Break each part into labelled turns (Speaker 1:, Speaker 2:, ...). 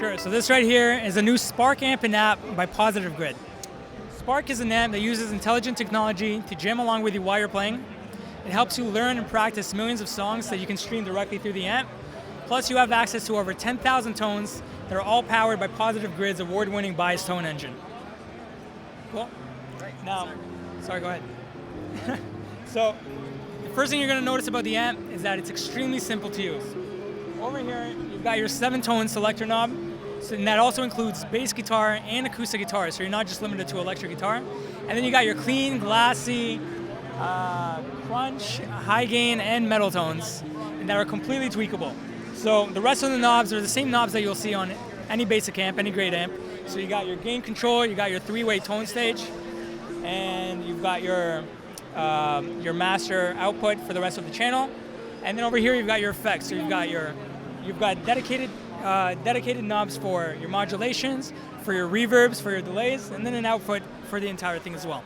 Speaker 1: Sure, so this right here is a new Spark amp and app by Positive Grid. Spark is an amp that uses intelligent technology to jam along with you while you're playing. It helps you learn and practice millions of songs that you can stream directly through the amp. Plus you have access to over 10,000 tones that are all powered by Positive Grid's award-winning bias tone engine. Cool. Now, sorry, go ahead. So, the first thing you're going to notice about the amp is that it's extremely simple to use. Over here, you've got your 7-tone selector knob, and that also includes bass guitar and acoustic guitar, so you're not just limited to electric guitar. And then you got your clean, glassy, crunch, high gain, and metal tones that are completely tweakable. So the rest of the knobs are the same knobs that you'll see on any basic amp, any great amp. So you got your gain control, you got your 3-way tone stage, and you've got your master output for the rest of the channel. And then over here you've got your effects. So you've got dedicated knobs for your modulations, for your reverbs, for your delays, and then an output for the entire thing as well.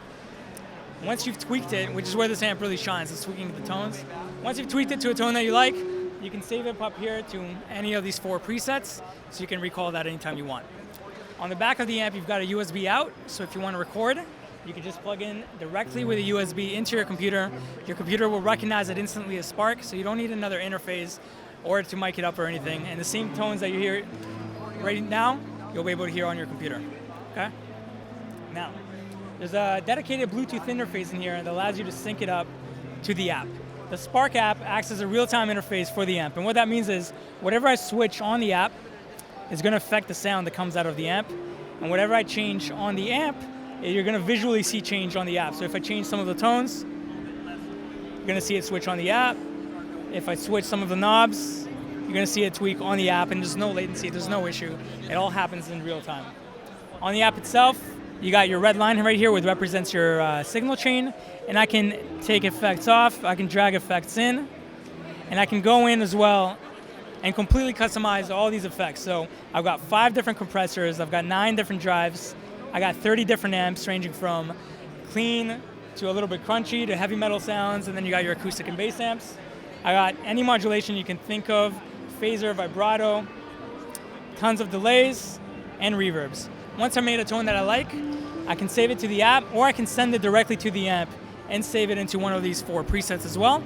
Speaker 1: Once you've tweaked it, which is where this amp really shines, is tweaking the tones. Once you've tweaked it to a tone that you like, you can save it up here to any of these 4 presets, so you can recall that anytime you want. On the back of the amp, you've got a USB out, so if you want to record, you can just plug in directly with a USB into your computer. Your computer will recognize it instantly as Spark, so you don't need another interface or to mic it up or anything. And the same tones that you hear right now, you'll be able to hear on your computer, okay? Now, there's a dedicated Bluetooth interface in here that allows you to sync it up to the app. The Spark app acts as a real-time interface for the amp, and what that means is whatever I switch on the app is going to affect the sound that comes out of the amp, and whatever I change on the amp, you're going to visually see change on the app. So if I change some of the tones, you're going to see it switch on the app. If I switch some of the knobs, you're going to see it tweak on the app, and there's no latency, there's no issue. It all happens in real time. On the app itself, you got your red line right here, which represents your signal chain, and I can take effects off, I can drag effects in, and I can go in as well and completely customize all these effects. So I've got 5 different compressors, I've got 9 different drives, I got 30 different amps ranging from clean to a little bit crunchy to heavy metal sounds, and then you got your acoustic and bass amps. I got any modulation you can think of, phaser, vibrato, tons of delays, and reverbs. Once I made a tone that I like, I can save it to the app, or I can send it directly to the amp and save it into one of these 4 presets as well.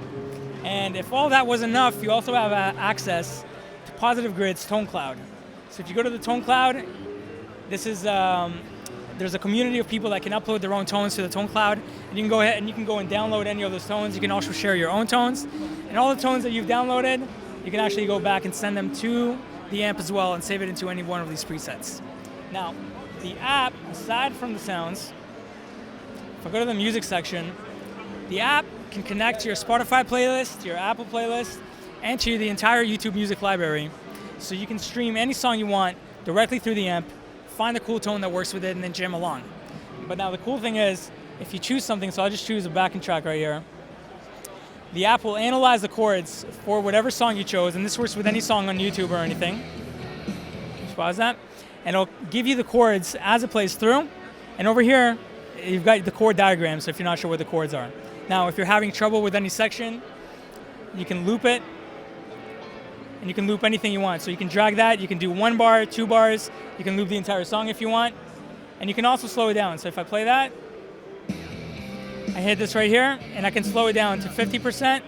Speaker 1: And if all that was enough, you also have access to Positive Grid's Tone Cloud. So if you go to the Tone Cloud, this is there's a community of people that can upload their own tones to the Tone Cloud, and you can go ahead and you can go and download any of those tones. You can also share your own tones, and all the tones that you've downloaded, you can actually go back and send them to the amp as well and save it into any one of these presets. Now, the app, aside from the sounds, if I go to the music section, the app can connect to your Spotify playlist, your Apple playlist, and to the entire YouTube music library. So you can stream any song you want directly through the amp, find a cool tone that works with it, and then jam along. But now the cool thing is, if you choose something, so I'll just choose a backing track right here, the app will analyze the chords for whatever song you chose, and this works with any song on YouTube or anything. Just pause that. And it'll give you the chords as it plays through. And over here, you've got the chord diagram, so if you're not sure where the chords are. Now, if you're having trouble with any section, you can loop it, and you can loop anything you want. So you can drag that, you can do 1 bar, 2 bars, you can loop the entire song if you want, and you can also slow it down. So if I play that, I hit this right here, and I can slow it down to 50%.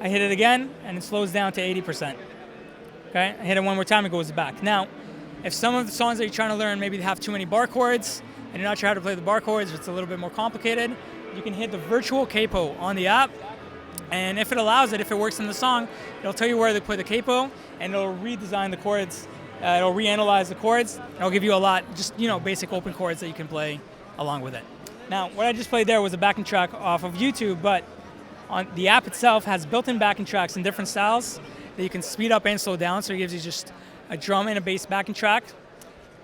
Speaker 1: I hit it again, and it slows down to 80%. Okay, I hit it one more time, it goes back. Now, if some of the songs that you're trying to learn maybe have too many bar chords, and you're not sure how to play the bar chords, it's a little bit more complicated, you can hit the virtual capo on the app, and if it allows it, if it works in the song, it'll tell you where to put the capo, and it'll redesign the chords, it'll reanalyze the chords, and it'll give you a lot, just basic open chords that you can play along with it. Now, what I just played there was a backing track off of YouTube, but on the app itself has built-in backing tracks in different styles that you can speed up and slow down, so it gives you just a drum and a bass backing track.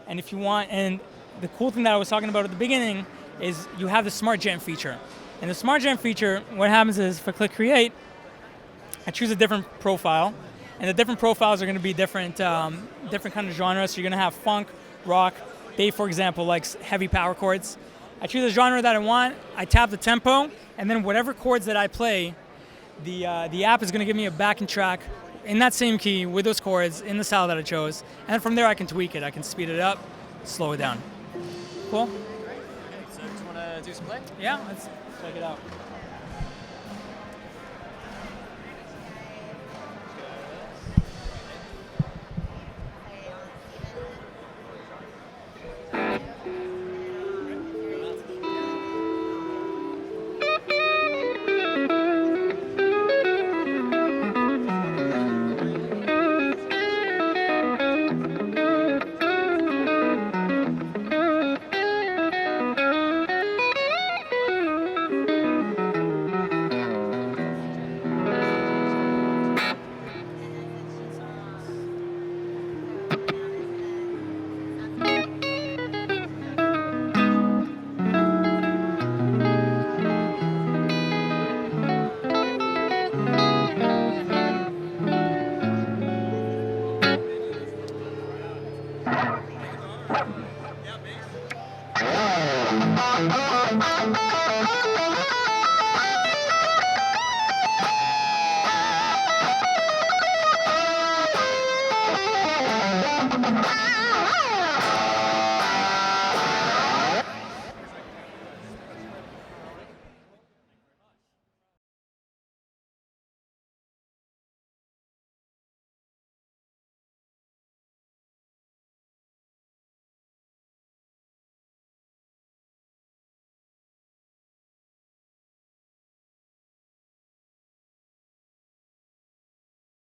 Speaker 1: And if you want, and the cool thing that I was talking about at the beginning is you have the Smart Jam feature. And the Smart Jam feature, what happens is if I click Create, I choose a different profile, and the different profiles are going to be different kind of genres. So you're going to have funk, rock. They, for example, likes heavy power chords. I choose a genre that I want. I tap the tempo, and then whatever chords that I play, the app is going to give me a backing track in that same key with those chords in the style that I chose. And from there I can tweak it. I can speed it up, slow it down. Cool?
Speaker 2: So do you want to do some play?
Speaker 1: Yeah, let's check it out.